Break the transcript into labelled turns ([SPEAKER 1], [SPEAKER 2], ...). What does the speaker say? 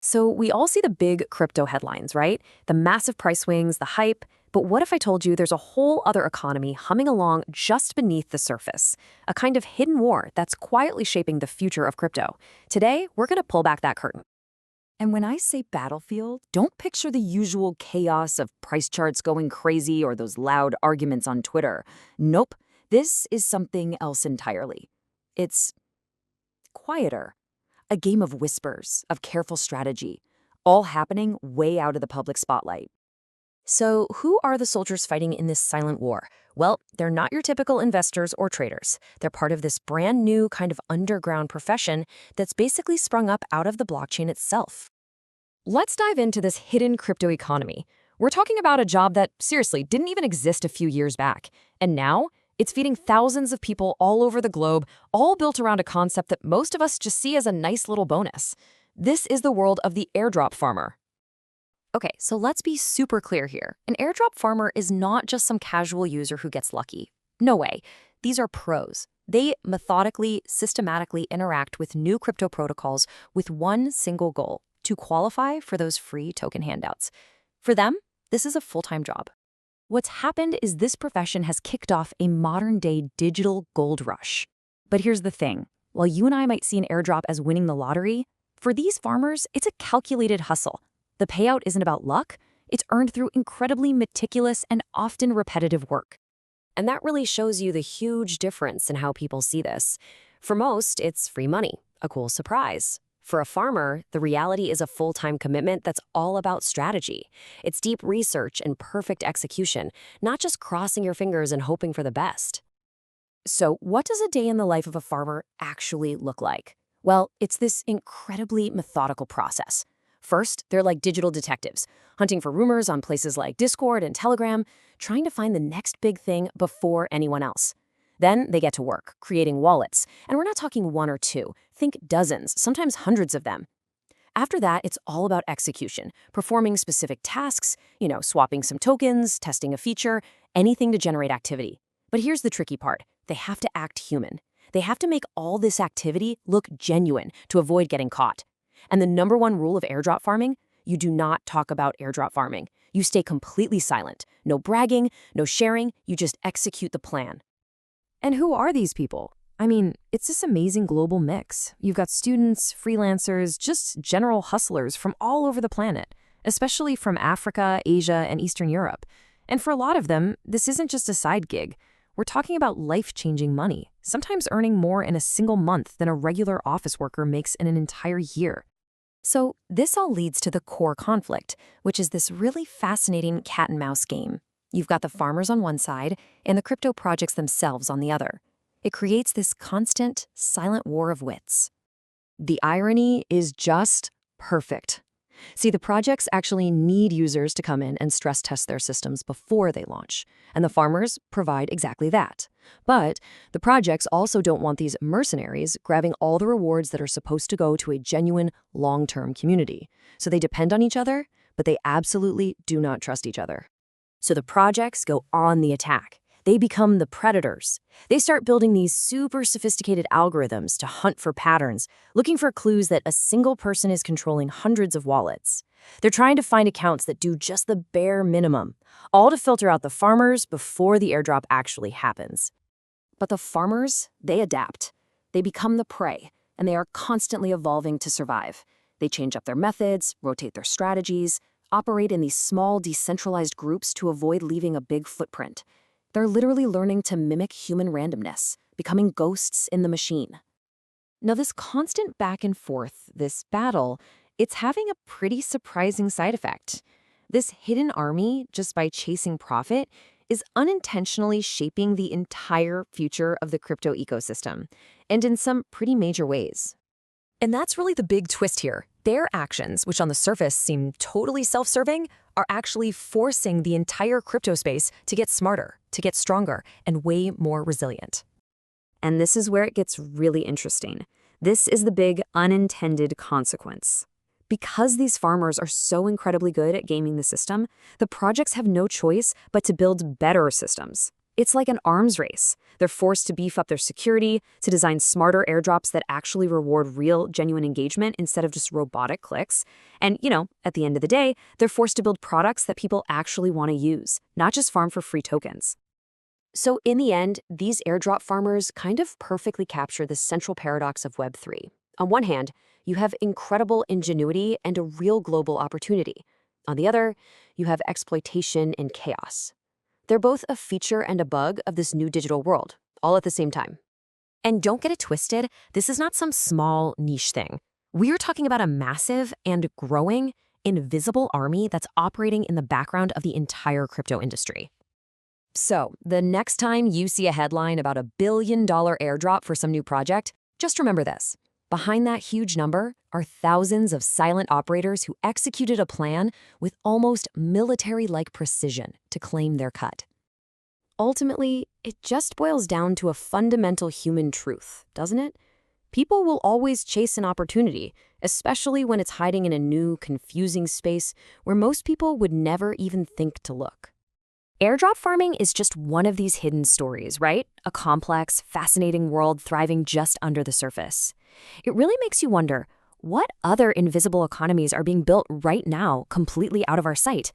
[SPEAKER 1] So we all see the big crypto headlines, right? The massive price swings, the hype. But what if I told you there's a whole other economy humming along just beneath the surface? A kind of hidden war that's quietly shaping the future of crypto. Today, we're going to pull back that curtain. And when I say battlefield, don't picture the usual chaos of price charts going crazy or those loud arguments on Twitter. Nope, this is something else entirely. It's quieter. A game of whispers, of careful strategy, all happening way out of the public spotlight. So, who are the soldiers fighting in this silent war? Well, they're not your typical investors or traders. They're part of this brand new kind of underground profession that's basically sprung up out of the blockchain itself. Let's dive into this hidden crypto economy. We're talking about a job that, seriously, didn't even exist a few years back. And now, it's feeding thousands of people all over the globe, all built around a concept that most of us just see as a nice little bonus. This is the world of the airdrop farmer. Okay, so let's be super clear here. An airdrop farmer is not just some casual user who gets lucky. No way. These are pros. They methodically, systematically interact with new crypto protocols with one single goal: to qualify for those free token handouts. For them, this is a full-time job. What's happened is this profession has kicked off a modern-day digital gold rush. But here's the thing. While you and I might see an airdrop as winning the lottery, for these farmers, it's a calculated hustle. The payout isn't about luck. It's earned through incredibly meticulous and often repetitive work. And that really shows you the huge difference in how people see this. For most, it's free money, a cool surprise. For a farmer, the reality is a full-time commitment that's all about strategy. It's deep research and perfect execution, not just crossing your fingers and hoping for the best. So, what does a day in the life of a farmer actually look like? Well, it's this incredibly methodical process. First, they're like digital detectives, hunting for rumors on places like Discord and Telegram, trying to find the next big thing before anyone else. Then they get to work, creating wallets. And we're not talking one or two. Think dozens, sometimes hundreds of them. After that, it's all about execution, performing specific tasks, swapping some tokens, testing a feature, anything to generate activity. But here's the tricky part. They have to act human. They have to make all this activity look genuine to avoid getting caught. And the number one rule of airdrop farming? You do not talk about airdrop farming. You stay completely silent. No bragging, no sharing, you just execute the plan. And who are these people? I mean, it's this amazing global mix. You've got students, freelancers, just general hustlers from all over the planet, especially from Africa, Asia, and Eastern Europe. And for a lot of them, this isn't just a side gig. We're talking about life-changing money, sometimes earning more in a single month than a regular office worker makes in an entire year. So this all leads to the core conflict, which is this really fascinating cat-and-mouse game. You've got the farmers on one side and the crypto projects themselves on the other. It creates this constant, silent war of wits. The irony is just perfect. See, the projects actually need users to come in and stress test their systems before they launch, and the farmers provide exactly that. But the projects also don't want these mercenaries grabbing all the rewards that are supposed to go to a genuine, long-term community. So they depend on each other, but they absolutely do not trust each other. So the projects go on the attack. They become the predators. They start building these super sophisticated algorithms to hunt for patterns, looking for clues that a single person is controlling hundreds of wallets. They're trying to find accounts that do just the bare minimum, all to filter out the farmers before the airdrop actually happens. But the farmers, they adapt. They become the prey, and they are constantly evolving to survive. They change up their methods, rotate their strategies, operate in these small, decentralized groups to avoid leaving a big footprint. They're literally learning to mimic human randomness, becoming ghosts in the machine. Now, this constant back and forth, this battle, it's having a pretty surprising side effect. This hidden army, just by chasing profit, is unintentionally shaping the entire future of the crypto ecosystem, and in some pretty major ways. And that's really the big twist here. Their actions, which on the surface seem totally self-serving, are actually forcing the entire crypto space to get smarter, to get stronger, and way more resilient. And this is where it gets really interesting. This is the big unintended consequence. Because these farmers are so incredibly good at gaming the system, the projects have no choice but to build better systems. It's like an arms race. They're forced to beef up their security, to design smarter airdrops that actually reward real, genuine engagement instead of just robotic clicks. And, at the end of the day, they're forced to build products that people actually want to use, not just farm for free tokens. So in the end, these airdrop farmers kind of perfectly capture the central paradox of Web3. On one hand, you have incredible ingenuity and a real global opportunity. On the other, you have exploitation and chaos. They're both a feature and a bug of this new digital world, all at the same time. And don't get it twisted, this is not some small niche thing. We are talking about a massive and growing, invisible army that's operating in the background of the entire crypto industry. So, the next time you see a headline about $1 billion airdrop for some new project, just remember this. Behind that huge number are thousands of silent operators who executed a plan with almost military-like precision to claim their cut. Ultimately, it just boils down to a fundamental human truth, doesn't it? People will always chase an opportunity, especially when it's hiding in a new, confusing space where most people would never even think to look. Airdrop farming is just one of these hidden stories, right? A complex, fascinating world thriving just under the surface. It really makes you wonder, what other invisible economies are being built right now completely out of our sight?